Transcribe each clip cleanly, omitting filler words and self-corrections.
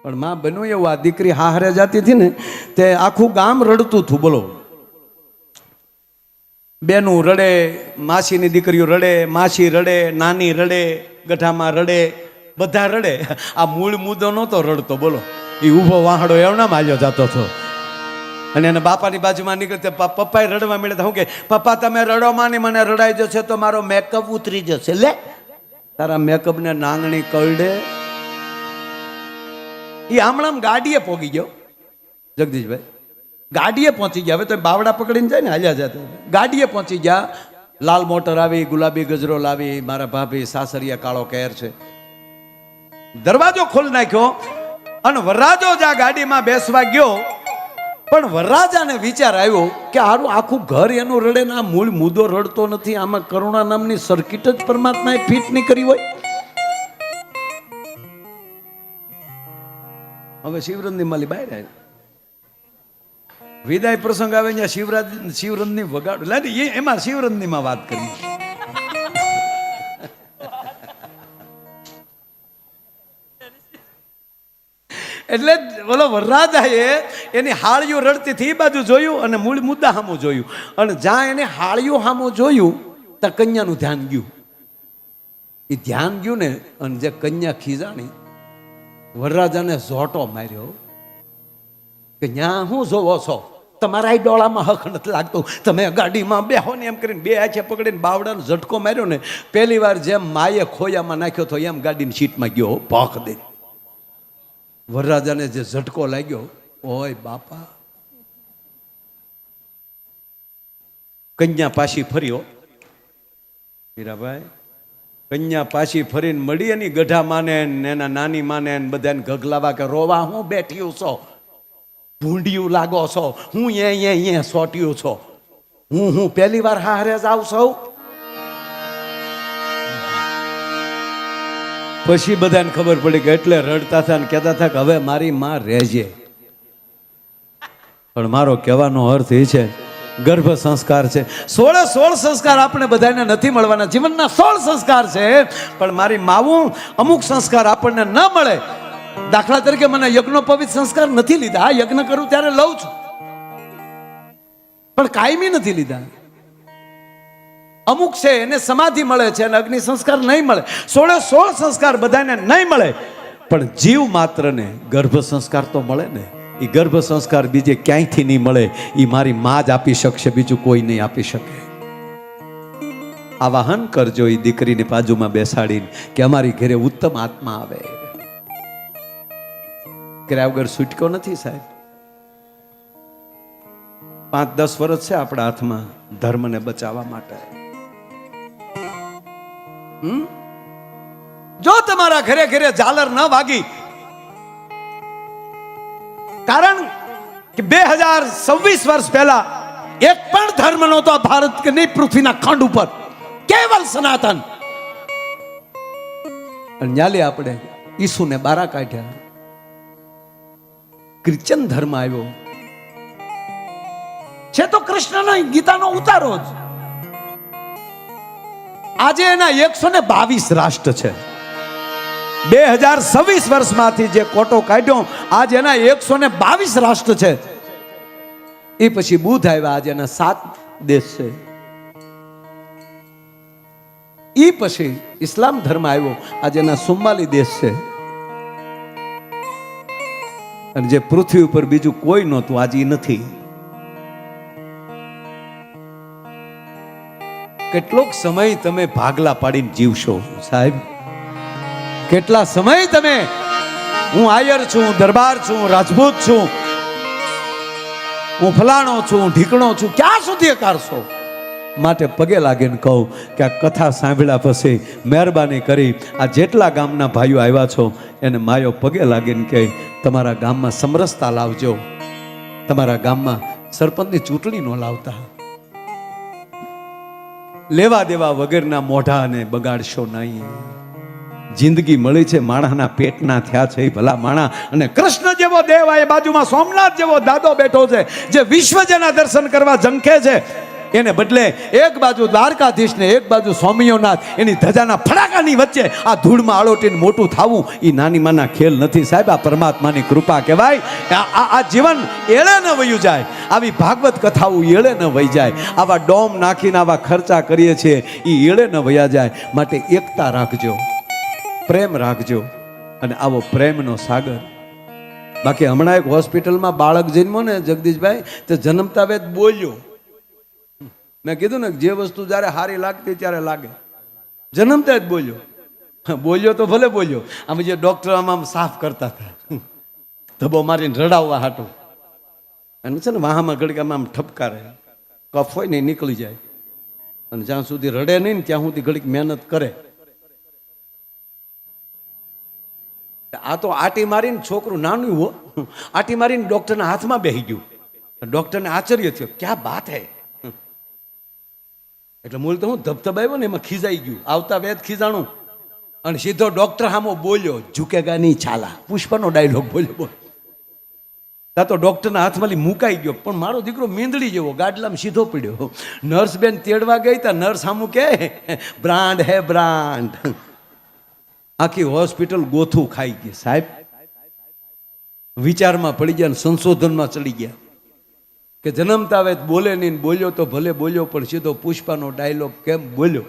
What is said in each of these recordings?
પણ માં બન્યું એવું, આ દીકરી હારે જાતી હતી ને તે આખું ગામ રડતું હતું. બોલો, બેનું રડે, માસીની દીકરીઓ રડે, માસી રડે, નાની રડે, ગઢામાં રડે, બધા રડે. આ મૂળ મુદ્દો નહોતો રડતો. બોલો, એ ઊભો વાહડો એવના માલ્યો જતો હતો. અને એને બાપાની બાજુમાં નીકળતે પપ્પાએ રડવા મળ્યા. હું કે પપ્પા તમે રડો માં ને મને રડાઈ જશે તો મારો મેકઅપ ઉતરી જશે. લે તારા મેકઅપ ને નાંગણી કરડે. એ આમણામ ગાડીએ પોગી ગયો જગદીશભાઈ, ગાડીએ પહોંચી ગયા. હવે તો બાવડા પકડીને જાય ને હાલ્યા જતા. ગાડીએ પહોંચી ગયા. લાલ મોટર આવી, ગુલાબી ગજરો લાવી, મારા ભાભી સાસરિયા કાળો કેર છે. દરવાજો ખોલી નાખ્યો અને વરરાજો જ આ ગાડીમાં બેસવા ગયો. પણ વરરાજાને વિચાર આવ્યો કે હારું આખું ઘર એનું રડે ને આ મૂળ મુદ્દો રડતો નથી. આમાં કરુણા નામની સર્કિટ જ પરમાત્માએ ફિટ નહીં કરી હોય. હવે શિવરંજની માલી બહાર આવ્યા. વિદાય પ્રસંગ આવે ત્યાં શિવરંજની વગાડ લે. એમાં શિવરંજની માં વાત કરી. એટલે બોલો વરરાજાએ એની હાળીઓ રડતી હતી એ બાજુ જોયું અને મૂળ મુદ્દા સામું જોયું. અને જ્યાં એને હાળીઓ સામું જોયું ત્યાં કન્યાનું ધ્યાન ગયું. એ ધ્યાન ગયું ને અને જે કન્યા ખીજાણી વરરાજાને ઝોટો માર્યો કે ન્યા હું જોવો છો, તમારા આ ડોળામાં હક નથી લાગતું, તમે ગાડીમાં બેહો ને એમ કરીને બે આંખે પકડીને બાવડાનો ઝટકો માર્યો ને. પહેલી વાર જેમ માએ ખોયામાં નાખ્યો તો એમ ગાડીની સીટમાં ગયો ભોંક દે. વરરાજાને જે ઝટકો લાગ્યો, ઓય બાપા. કન્યા પાછી ફર્યો મીરાભાઈ. કન્યા પાછી ફરીને મળી એની ગઢા માને એના નાની માને બધાને ગગલાવા કે રોવા હું બેઠ્યું છો, ભૂંડિયું લાગો છો, હું અહીંયા સોટ્યું છો, હું પહેલી વાર હારે જ આવ છું. પછી બધાને ખબર પડી કે એટલે રડતા હતા ને કહેતા હતા કે હવે મારી માં રહેજે. પણ મારો કહેવાનો અર્થ એ છે ગર્ભ સંસ્કાર છે. 16 સંસ્કાર આપણે બધાને નથી મળવાના. જીવનના 16 સંસ્કાર છે પણ મારી માવું અમુક સંસ્કાર આપણને ન મળે. દાખલા તરીકે મને યજ્ઞોપવિત સંસ્કાર નથી લીધા. યજ્ઞ કરું ત્યારે લઉં છું પણ કાયમી નથી લીધા. અમુક છે એને સમાધિ મળે છે અને અગ્નિ સંસ્કાર નહીં મળે. 16 સંસ્કાર બધાને નહીં મળે પણ જીવ માત્ર ને ગર્ભ સંસ્કાર તો મળે ને. એ ગર્ભ સંસ્કાર બીજે ક્યાંયથી નહીં મળે. એ મારી માં જ આપી શકશે, બીજું કોઈ નહીં આપી શકે. આવાહન કરજો એ દીકરીની બાજુમાં બેસાડીને કે અમારી ઘરે ઉત્તમ આત્મા આવે. કર્યા વગર છૂટકો નથી સાહેબ. 5-10 વર્ષ છે આપણા હાથમાં ધર્મને બચાવવા માટે. જો તમારા ઘરે ઘરે ઝાલર ન વાગી, કારણ કે 2026 વર્ષ પહેલા એક પણ ધર્મ નહોતો ભારત કે નહીં પૃથ્વીના ખંડ ઉપર, કેવલ સનાતન. ન્યાલે આપણે ઈસુને બારા કાઢ્યા. ક્રિશ્ચન ધર્મ આવ્યો છે તો કૃષ્ણના ગીતાનો ઉતારો જ. આજે એના 122 રાષ્ટ્ર છે. 2026 વર્ષમાંથી જે કોટો કાઢ્યો આજે એના 122 રાષ્ટ્ર છે. એ પછી બુદ્ધ આવ્યા, આજે એના 7 દેશ છે. એ પછી ઇસ્લામ ધર્મ આવ્યો, આજે એના 44 દેશ છે. અને જે પૃથ્વી ઉપર બીજું કોઈ નહોતું આજે નથી. કેટલોક સમય તમે ભાગલા પાડીને જીવશો સાહેબ. કેટલા સમય તમે હું આયર છું, દરબાર છું, રાજપૂત છું, હું ફલાણો છું, ઢીકણો છું, ક્યાં સુધી કરશો? માટે પગે લાગીને કહું કે આ કથા સાંભળ્યા પછી મહેરબાની કરી આ જેટલા ગામના ભાઈઓ આવ્યા છો એને માયો પગે લાગીને કહે તમારા ગામમાં સમરસતા લાવજો. તમારા ગામમાં સરપંચની ચૂંટણી ન લાવતા. લેવા દેવા વગરના મોઢાને બગાડશો નહીં. જિંદગી મળી છે, માણસના પેટના થયા છે ભલા માણા. અને કૃષ્ણ જેવો દેવ આ બાજુમાં સોમનાથ જેવો દાદો બેઠો છે જે વિશ્વ જેના દર્શન કરવા ઝંખે છે. એને બદલે એક બાજુ દ્વારકાધીશ ને એક બાજુ સ્વામિયોનાથ, એની ધજાના ફડાકાની વચ્ચે આ ધૂળમાં આળોટીને મોટું થવું એ નાની માના ખેલ નથી સાહેબ. આ પરમાત્માની કૃપા કહેવાય. આ જીવન એળે ન વયું જાય, આવી ભાગવત કથાઓ એળે ન વહી જાય, આવા ડોમ નાખીને આવા ખર્ચા કરીએ છીએ એ એળે ન વયા જાય. માટે એકતા રાખજો, પ્રેમ રાખજો, અને આવો પ્રેમનો સાગર. બાકી હમણાં એક હોસ્પિટલમાં બાળક જન્મો ને જગદીશભાઈ, તો જન્મતા વેદ બોલ્યો. મેં કીધું ને જે વસ્તુ જ્યારે સારી લાગતી ત્યારે લાગે. જન્મતા જ બોલ્યો. બોલ્યો તો ભલે બોલ્યો, આમ જે ડોક્ટર આમ સાફ કરતા હતા ધબો મારીને રડાવવા હાટું, અને છે ને વાહામાં ઘડીકામાં આમ ઠપકારે, કફ હોય ને નીકળી જાય, અને જ્યાં સુધી રડે નહીં ને ત્યાં સુધી ઘડીક મહેનત કરે. આ તો આટી મારીને છોકરું નાનું હો, આટી મારીને ડોક્ટરના હાથમાં બેસી ગયું. ડોક્ટરને આશ્ચર્ય થયો, ક્યાં બાત હે. એટલે મૂળ તો હું ધબધબાવ્યો ને એમાં ખીજાઈ ગયું. આવતા વેદ ખીજાણું અને સીધો ડોક્ટર સામો બોલ્યો, ઝુકેગા નહીં છાલા. પુષ્પનો ડાયલોગ બોલ્યો. ત્યાં તો ડોક્ટરના હાથમાંથી મુકાઈ ગયો, પણ મારો દીકરો મીંદડી જેવો ગાડલામાં સીધો પડ્યો. નર્સ બેન તેડવા ગઈ તા નર્સ સામું કે બ્રાન્ડ હે બ્રાન્ડ. આખી હોસ્પિટલ ગોથું ખાઈ ગઈ સાહેબ. વિચારમાં પડી ગયા, સંશોધનમાં ચડી ગયા કે જન્મતા આવે બોલે નહીં, બોલ્યો તો ભલે બોલ્યો, પણ સીધો પુષ્પાનો ડાયલોગ કેમ બોલ્યો.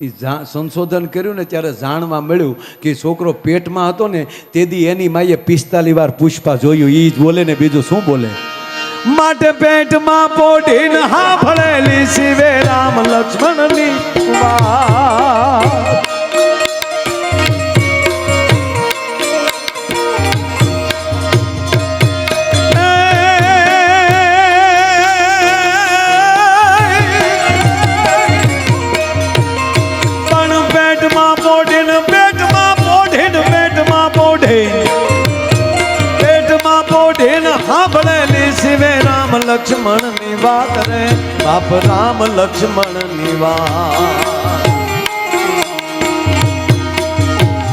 એ સંશોધન કર્યું ને ત્યારે જાણવા મળ્યું કે છોકરો પેટમાં હતો ને તેથી એની માએ 45 વાર પુષ્પા જોયું. એ જ બોલે ને બીજું શું બોલે. માટે પેટમાં પોઢીને હા ભળેલી શિવે રામ લક્ષ્મણની વાત. પણ પેટમાં પોઢીને પેટમાં પોઢીને પેટમાં પોઢીને હા ભળેલી શિવે રામ લક્ષ્મણ ની વાત રે બાપ. રામ લક્ષ્મણ ની વાત.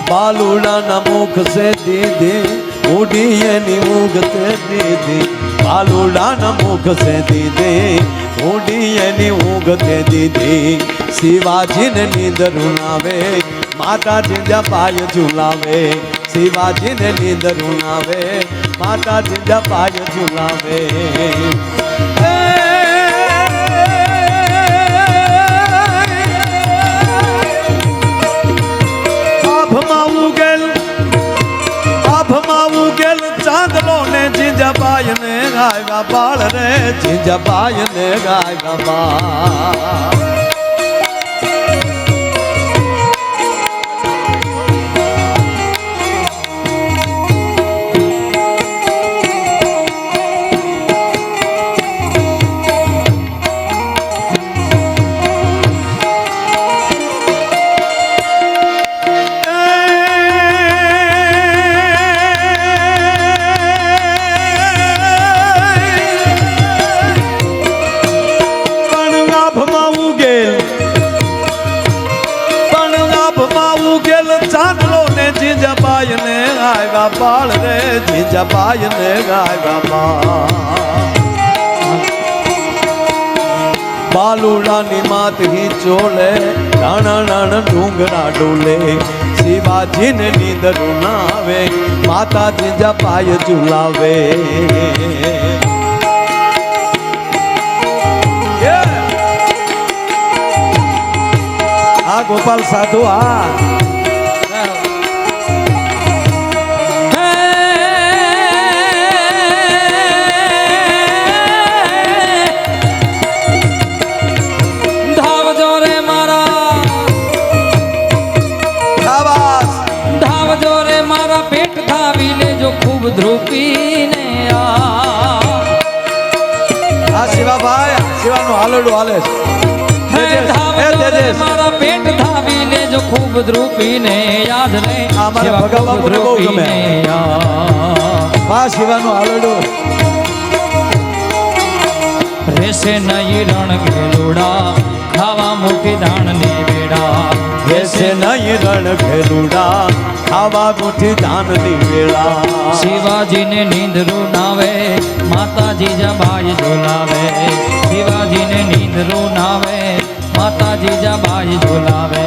બાલુડાના મુખ સે દીદી ઉડી એની ઉગતે દીદી. બાલુડાના મુખ સે દીદી ઉડી એની ઉગતે દીદી. શિવાજીને નીંદરું આવે માતાજી જપાય ઝુલાવે. શિવાજીને નીંદરું આવે માતાજી જપાય ઝુલાવે. આભમાં ઉગેલ ચાંદલો ને જીજાબાઈ ને ગાયવા બાળ રે. જીજાબાઈ ને ગાયવા બાળ. જીજાબાઈ ને ગાયવા બાળ રે. જીજાબાઈ ને ગાયવા બાળ. બાલુડાની માત હિંચોલે નાના નાના ડુંગરા ડોલે. શિવાજીને નીંદરું ના આવે માતા જીજાબાઈ ઝુલાવે. આ ગોપાલ સાધુ આ ધ્રુપીને આ શિવાભાઈ શિવાનું હાલડું હાલે છે. મારા પેટ ધાવી લેજો ખૂબ ધ્રુપીને યાદ રે. અમારા ભગવાન બહુ ગમે. વાહ શિવાનું હાલડું. રેસે નહીં રણ ગેલુડા ખાવા મોટી ધાણ ની વેડા. બેસે નહીં રણ ખેલુડા ખાવા મુઠી ધાનની વેળા શિવાજીને નીંદરું નાવે માતાજી જબાઈ ઝોલાવે શિવાજીને નીંદરું નાવે માતાજી જબાઈ ઝોલાવે